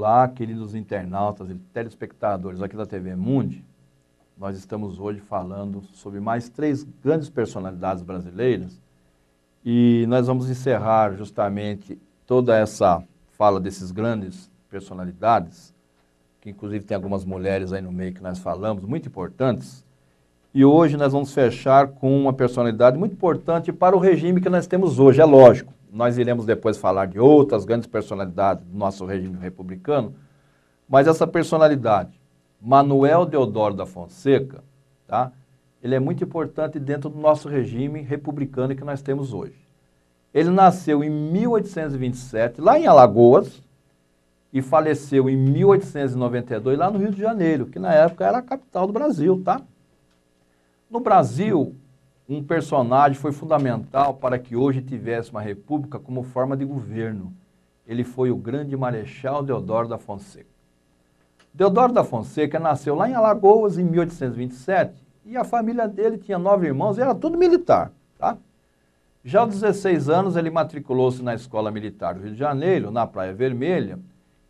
Olá, queridos internautas e telespectadores aqui da TV Mundi. Nós estamos hoje falando sobre mais 3 grandes personalidades brasileiras e nós vamos encerrar justamente toda essa fala desses grandes personalidades, que inclusive tem algumas mulheres aí no meio que nós falamos, muito importantes. E hoje nós vamos fechar com uma personalidade muito importante para o regime que nós temos hoje, é lógico. Nós iremos depois falar de outras grandes personalidades do nosso regime republicano, mas essa personalidade, Manuel Deodoro da Fonseca, tá? Ele é muito importante dentro do nosso regime republicano que nós temos hoje. Ele nasceu em 1827, lá em Alagoas, e faleceu em 1892, lá no Rio de Janeiro, que na época era a capital do Brasil, tá? No Brasil, um personagem foi fundamental para que hoje tivesse uma república como forma de governo. Ele foi o grande Marechal Deodoro da Fonseca. Deodoro da Fonseca nasceu lá em Alagoas em 1827 e a família dele tinha 9 irmãos e era tudo militar, tá? Já aos 16 anos ele matriculou-se na Escola Militar do Rio de Janeiro, na Praia Vermelha,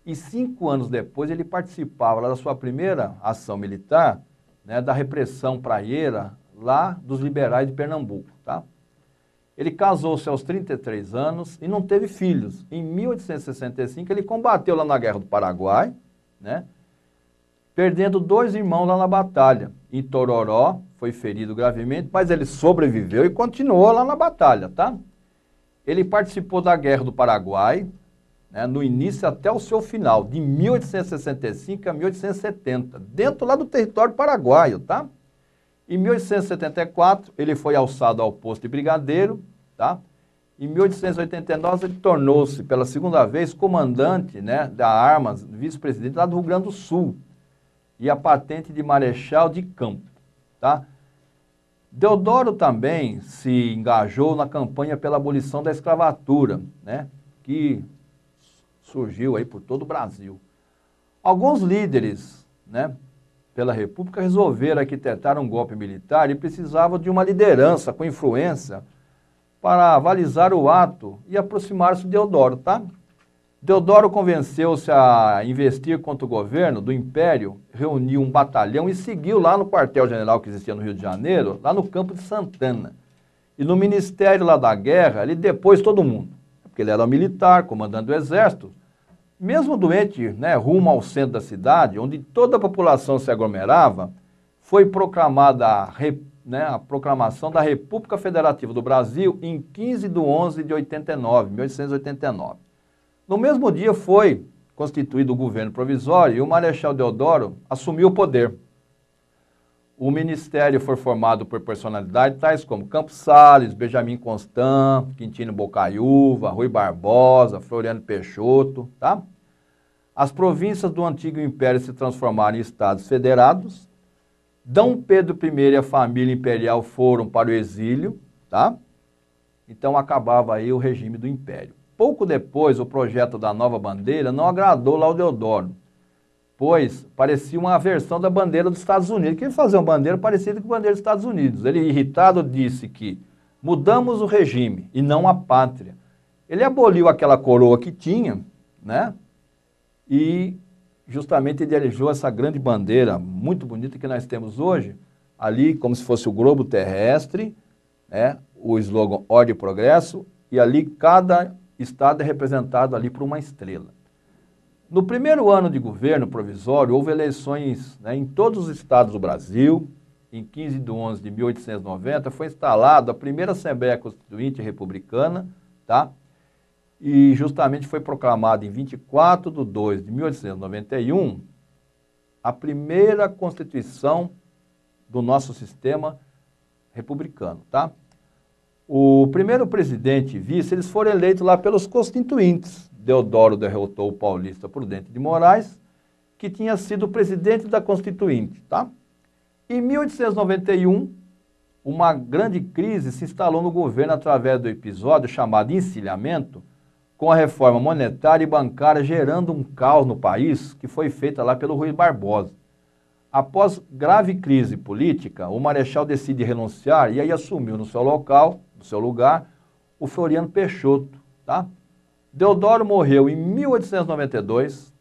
e 5 anos depois ele participava da sua primeira ação militar, né, da repressão praieira lá dos liberais de Pernambuco, tá? Ele casou-se aos 33 anos e não teve filhos. Em 1865 ele combateu lá na Guerra do Paraguai, né, perdendo 2 irmãos lá na batalha. Em Tororó foi ferido gravemente, mas ele sobreviveu e continuou lá na batalha, tá? Ele participou da Guerra do Paraguai, né, no início até o seu final, de 1865 a 1870, dentro lá do território paraguaio, tá? Em 1874, ele foi alçado ao posto de brigadeiro, tá? Em 1889, ele tornou-se, pela segunda vez, comandante, né, da Armas, vice-presidente lá do Rio Grande do Sul, e a patente de marechal de campo, tá? Deodoro também se engajou na campanha pela abolição da escravatura, né, que surgiu aí por todo o Brasil. Alguns líderes, né, pela República resolveram arquitetar um golpe militar e precisavam de uma liderança com influência para avalizar o ato e aproximar-se de Deodoro, tá? Deodoro convenceu-se a investir contra o governo do Império, reuniu um batalhão e seguiu lá no quartel-general que existia no Rio de Janeiro, lá no Campo de Santana. E no Ministério lá da Guerra, ele depôs todo mundo, porque ele era militar, comandante do Exército. Mesmo doente, né, rumo ao centro da cidade, onde toda a população se aglomerava, foi proclamada a proclamação da República Federativa do Brasil em 15 de 11 de 1889. No mesmo dia foi constituído o governo provisório e o Marechal Deodoro assumiu o poder. O ministério foi formado por personalidades tais como Campos Salles, Benjamin Constant, Quintino Bocaiúva, Rui Barbosa, Floriano Peixoto, tá? As províncias do antigo império se transformaram em estados federados. D. Pedro I e a família imperial foram para o exílio, tá? Então acabava aí o regime do império. Pouco depois, o projeto da nova bandeira não agradou lá ao Deodoro, pois parecia uma versão da bandeira dos Estados Unidos. Queria fazer uma bandeira parecida com a bandeira dos Estados Unidos. Ele, irritado, disse que mudamos o regime e não a pátria. Ele aboliu aquela coroa que tinha, né? E justamente idealizou essa grande bandeira muito bonita que nós temos hoje, ali como se fosse o globo terrestre, né? O slogan Ordem e Progresso, e ali cada estado é representado ali por uma estrela. No primeiro ano de governo provisório, houve eleições, né, em todos os estados do Brasil. Em 15 de 11 de 1890, foi instalada a primeira Assembleia Constituinte Republicana, tá? E justamente foi proclamada em 24 de 2 de 1891 a primeira Constituição do nosso sistema republicano, tá? O primeiro presidente e vice, eles foram eleitos lá pelos constituintes. Deodoro derrotou o paulista Prudente de Moraes, que tinha sido presidente da Constituinte, tá? Em 1891, uma grande crise se instalou no governo através do episódio chamado encilhamento, com a reforma monetária e bancária gerando um caos no país, que foi feita lá pelo Rui Barbosa. Após grave crise política, o Marechal decide renunciar e aí assumiu no seu lugar, o Floriano Peixoto, tá? Deodoro morreu em 1892,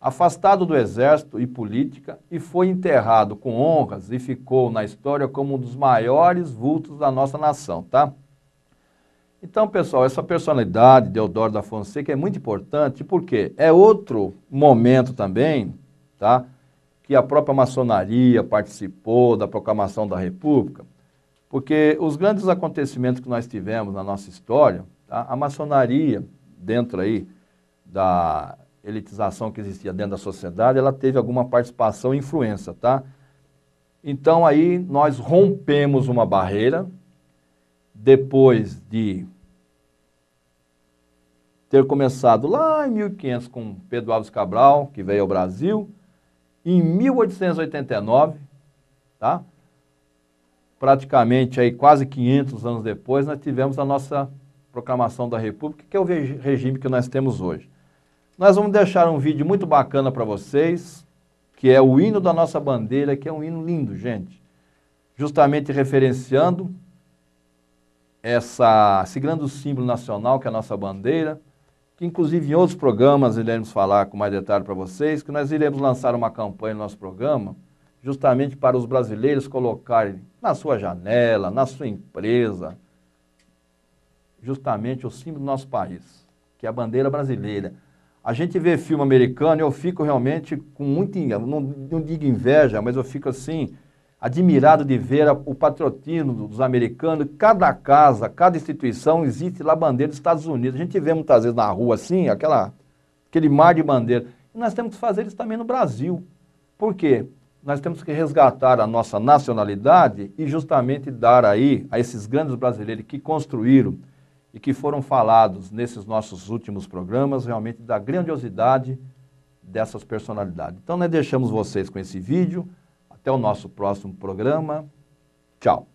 afastado do exército e política, e foi enterrado com honras e ficou na história como um dos maiores vultos da nossa nação, tá? Então, pessoal, essa personalidade, Deodoro da Fonseca, é muito importante, porque é outro momento também, tá? Que a própria maçonaria participou da proclamação da República, porque os grandes acontecimentos que nós tivemos na nossa história, tá? A maçonaria, dentro aí da elitização que existia dentro da sociedade, ela teve alguma participação e influência, tá? Então aí nós rompemos uma barreira, depois de ter começado lá em 1500 com Pedro Álvares Cabral, que veio ao Brasil, em 1889, tá? Praticamente aí quase 500 anos depois, nós tivemos a nossa proclamação da República, que é o regime que nós temos hoje. Nós vamos deixar um vídeo muito bacana para vocês, que é o hino da nossa bandeira, que é um hino lindo, gente. Justamente referenciando esse grande símbolo nacional, que é a nossa bandeira, que inclusive em outros programas iremos falar com mais detalhe para vocês, que nós iremos lançar uma campanha no nosso programa, justamente para os brasileiros colocarem na sua janela, na sua empresa, justamente o símbolo do nosso país, que é a bandeira brasileira. A gente vê filme americano e eu fico realmente com muita, não digo inveja, mas eu fico assim, admirado de ver o patriotismo dos americanos. Cada casa, cada instituição, existe lá a bandeira dos Estados Unidos. A gente vê muitas vezes na rua assim, aquele mar de bandeira. E nós temos que fazer isso também no Brasil. Por quê? Nós temos que resgatar a nossa nacionalidade e justamente dar aí a esses grandes brasileiros que construíram e que foram falados nesses nossos últimos programas, realmente da grandiosidade dessas personalidades. Então, nós deixamos vocês com esse vídeo. Até o nosso próximo programa. Tchau.